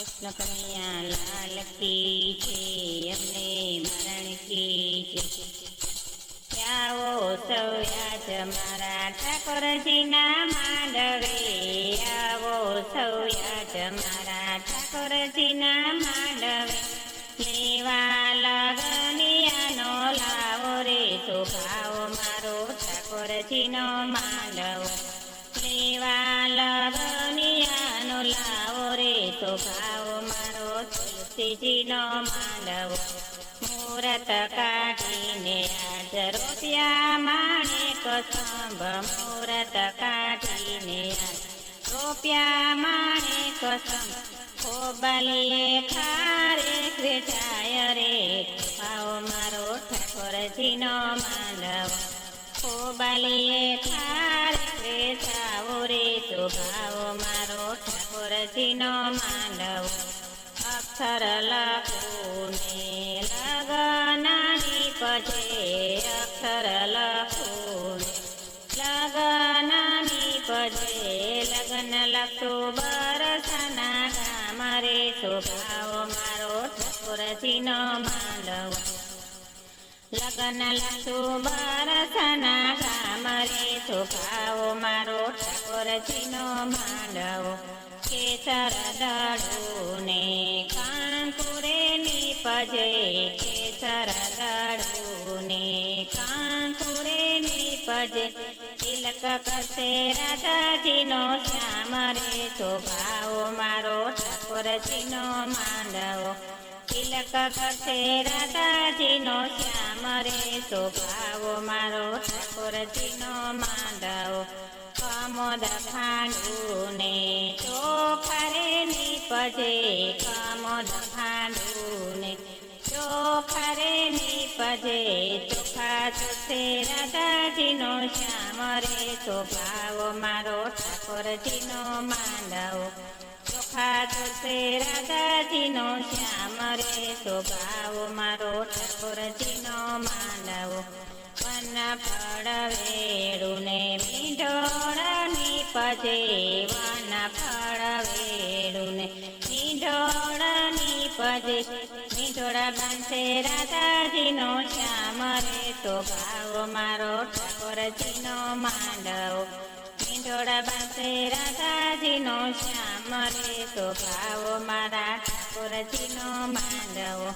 કૃષ્ણ કનૈયા લાલ કી જય, અમને મરણ કી જય। આવો સૌ યાદ મારા ઠાકોરજીના માંડવે, આવો સૌ યાદ મારા ઠાકોરજીના માંડવે, લેવા લગનિયાનો લાવો રે શોભાવો મારો ઠાકોરજીનો માંડવો, લેવા લગનિયાનો લાવો રે શોભાવો મારો તુલસીજીનો માંડવો, મુહૂર્ત કાઢીને આજ રોપ્યા માણેક સંભ, મુહૂર્ત કાઢીને આજ રોપ્યા માણેક સંભ, ખોબલીએ ખારે વેચાય રે ભાવો મારો ઠાકોરજીનો માંડવો, ખોબલીએ ખારે વેચાવો રે શોભાવો મારો ઠાકોરજીનો માંડવો, અક્ષર લખુને લગનાની પજે, અક્ષર લખુને લગનાની પજે, લગ્ન લખું બરસના ગામ રે શોભાવો મારો ઠાકોરજીનો માંડવો, લગ્ન લખું બરસના ગામ રે શોભાવો મારો ઠાકોરજીનો માંડવો, કેસર દળુને કાંકુરે નીપજે, કેસર દળુને કાંકુરે નીપજે, તિલક કરશે રાધાજીનો શ્યામ રે શોભાવો મારો ઠાકોરજીનો માંડવો, તિલક કરશે રાધાજીનો શ્યામ રે શોભાવો મારો ઠાકોરજીનો માંડવો, કમોદ ખાંડુને ચોખરે નીપજે, કમોદ ખાંડુને ચોખરે નીપજે, ચોખા ચૂસે રાધાજીનો શ્યામ રે શોભાવો મારો ઠાકોરજીનો માંડવો, ચોખા ચૂસે રાધાજીનો શ્યામ રે શોભાવો મારો ઠાકોરજીનો માંડવો, વન ફળ વેડુને મીંઢોળ નીપજે, વન ફળ વેડુને મીંઢોળ નીપજે, મીંઢોળ બાંધે રાધાજીનો શ્યામ રે શોભાવો મારો ઠાકોરજીનો માંડવો, મીંઢોળ બાંધે રાધાજીનો શ્યામ રે શોભાવો મારા ઠાકોરજીનો માંડવો,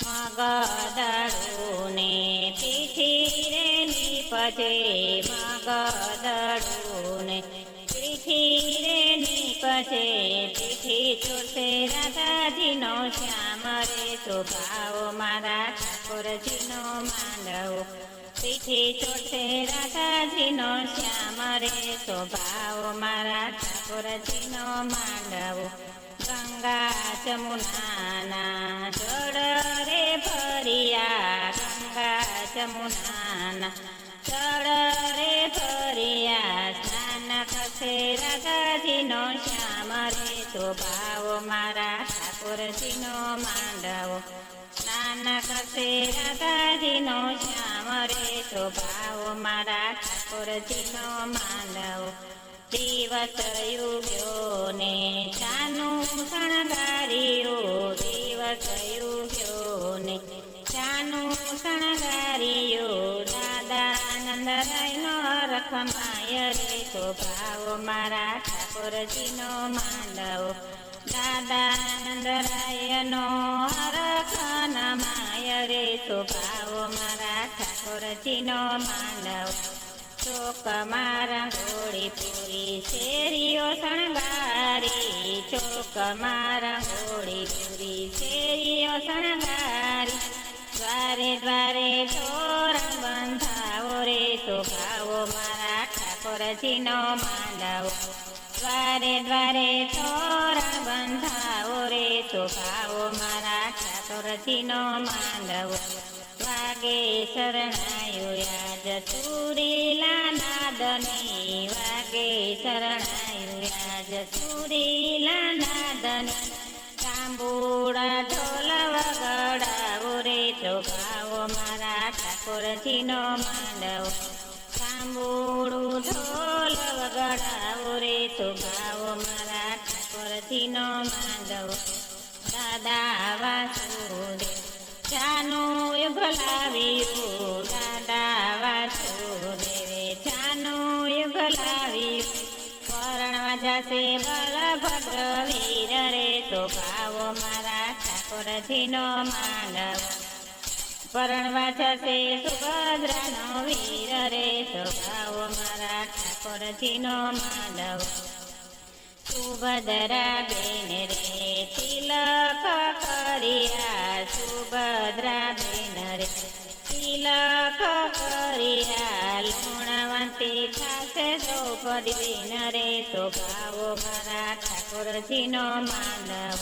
મગદળુને પીઠી રે નીપજે, મગદળુને પીઠી રે નીપજે, પીઠી ચોરસે રાધાજીનો શ્યામ રે શોભાવો મારા ઠાકોરજીનો માંડવો, પીઠી ચોરસે રાધાજીનો શ્યામ રે શોભાવો મારા ઠાકોરજીનો માંડવો, ગંગા જમુનાના જળ રે ભર્યા, ગંગા જમુનાના જળ રે ભર્યા, સ્નાન કરશે રાધાજીનો શ્યામ રે શોભાવો મારા ઠાકોરજીનો માંડવો, સ્નાન કરશે રાધાજીનો શ્યામ રે શોભાવો મારા ઠાકોરજીનો માંડવો, દિવસ યુગ્યો ને ચાનું શણગાર્યું, દિવસ યુગ્યો ને ચાનું શણગાર્યું, દાદાનંદરાયનો રખમાય રે શોભાવો મારા ઠાકોરજીનો માંડવો, દાદાનંદરાયનો રખનમાય રે શોભાવો મારા ઠાકોરજીનો માંડવો, ચોકમાં રંગોળી પૂરી શેરીઓ શણગારી, ચોકમાં રંગોળી પૂરી શેરીઓ શણગારી, દ્વારે દ્વારે તોરણ બંધાવો રે શોભાવો મારા ઠાકોરજીનો માંડવો, દ્વારે દ્વારે તોરણ બંધાવો રે શોભાવો મારા ઠાકોરજીનો માંડવો, વાગે શરણાયો યાદ સુરીલા નાદની, વાગે શરણાયો યાદ સુરીલા નાદની, તાંબુડા ઢોલ વગડાવો રે શોભાવો મારા ઠાકોરજીનો માંડવો, તાંબુડું ઢોલ વગડાવો રે શોભાવો મારા ઠાકોરજીનો માંડવો દાદા વાસુદેવ જાનું યુગલ આવ્યું દાદા વાસુદેવે જાનું યુગલ આવ્યું પરણવા જશે બલભદ્ર વીર રે શોભાવો મારા ઠાકોરજીનો માંડવો પરણવા જશે સુભદ્રાનો વીર રે શોભાવો મારા ઠાકોરજીનો માંડવો સુભદ્રા બેન રે તિલક કર્યા સુભદ્રા બેન રે તિલક કર્યા લુણવંતી થશે દ્રૌપદી બેન રે શોભાવો મારા ઠાકોરજીનો માંડવો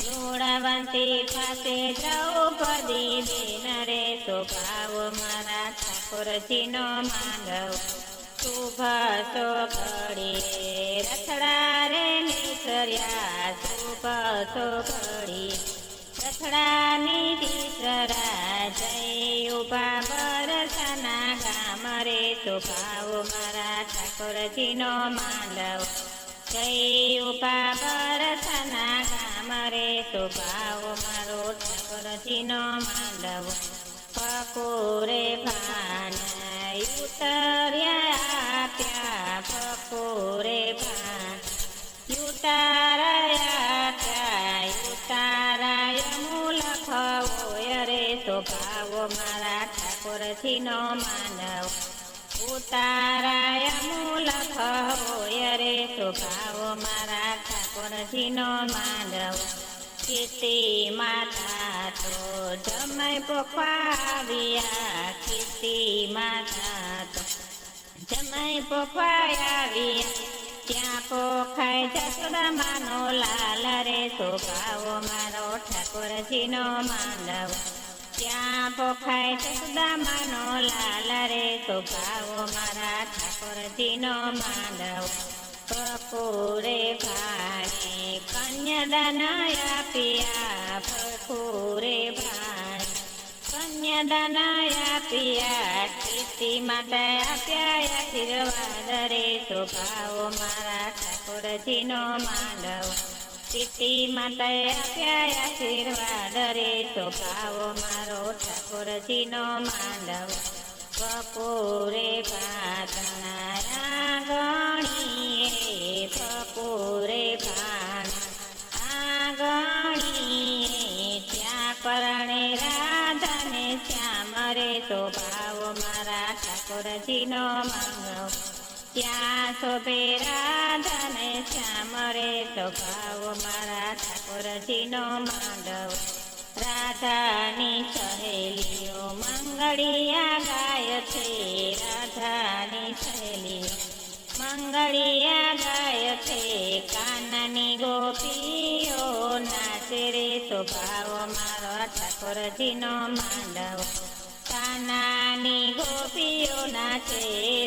લુણવંતી થશે દ્રૌપદી બેન રે શોભાવો મારા ઠાકોરજીનો માંડવો શુભ ઘડી રથડા રે નીસર્યા શુભ ઘડી રથડાની દીસરા જય ઉભા બરસાના ગામ રે શોભાવો મારા ઠાકોરજીનો માંડવો જય ઉભા બરસાના ગામ રે શોભાવો મારો ઠાકોરજીનો માંડવો પકોરે ભાન ઉતર્યા આપ્યા પકોરે ભાન ઉતારાયા આપ્યા ઉતારાય મૂલખ હોય રે શોભાવો મારા ઠાકોરજીનો માંડવો ઉતારાય મૂલખ હોય રે શોભાવો મારા ઠાકોરજીનો માંડવો કીર્તિ માતા તો જમાઈ પોખવા આવ્યા કીર્તિ માતા તો જમાઈ પોખવા આવ્યા ત્યાં પોખાય જસોદામાનો લાલ રે શોભાવો મારો ઠાકોરજીનો માંડવો ત્યાં પોખાય જસોદામાનો લાલ રે શોભાવો મારા ઠાકોરજીનો માંડવો પકોરે ભાણે કન્યાદાન આપ્યા પકોરે ભાણે કન્યાદાન આપ્યા કીર્તિ માતા આપ્યા આશીર્વાદ રે શોભાવો મારા ઠાકોરજીનો માંડવો કીર્તિ માતાએ આપ્યા આશીર્વાદ રે શોભાવો મારો ઠાકોરજીનો માંડવો પકોરે ભાતના ગણીએ પકોરે ભાણ આંગણીએ ત્યાં પરણે રાધાને શ્યામ રે શોભાવો મારા ઠાકોરજીનો માંડવો ત્યાં શોભે રાધાને શ્યામ રે શોભાવો મારા ઠાકોરજીનો માંડવો રાધાની સહેલીઓ મંગળિયા ગાય છે રાધાની સહેલીઓ મંગળિયા ગાય છે કાનની ગોપીઓ નાચે રે શોભાવો મારો ઠાકોરજીનો માંડવો કાનાની ગોપીઓ નાચે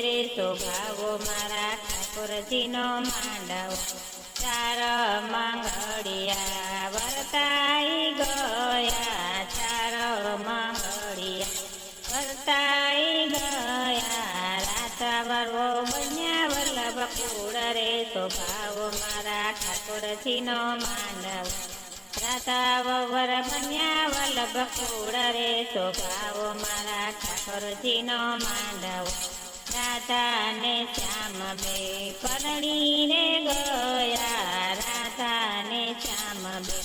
રે શોભાવો મારા ઠાકોરજીનો માંડવો ચાર મંગળિયા વર્તાઈ ગયા ચાર મંગળિયા વર્તાઈ ગયા રાતા વરવો બન્યા વલ્લભ કુળ રે શોભાવો મારા ઠાકોરજીનો માંડવો રાતા વર બન્યા વલ્લભ કુળ રે શોભાવો મારા ઠાકોરજીનો માંડવો રાધાને શ્યામ બે પરણીને ગયા રાધાને શ્યામ બે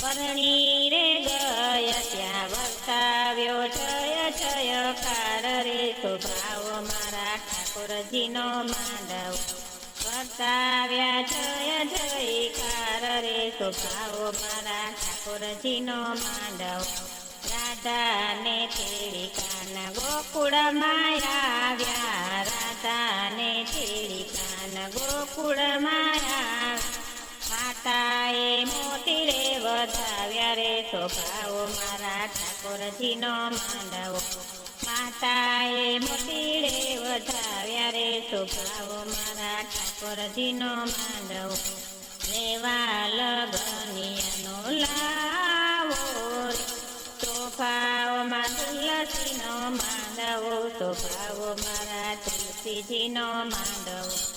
પરણીને ગયા ત્યાં વર્તાવ્યો જય જયકાર રે શોભાવો મારા ઠાકોરજીનો માંડવો વર્તાવ્યા જય જયકાર રે શોભાવો મારા ઠાકોરજીનો માંડવો રાધાને તેડી કાન ગોકુળમાં આવ્યા રાધાને તેડી કાન ગોકુળમાં આવ્યા માતાએ મોતી રે વધાવ્યા રે શોભાવો મારા ઠાકોરજીનો માંડવો માતાએ મોતી રે વધાવ્યા રે શોભાવો મારા ઠાકોરજીનો માંડવો લેવા લગનિયાનો લાવો રે શોભાવમાં તુલસીનો માંડવો શોભાવો મારા તુલસીજીનો માંડવો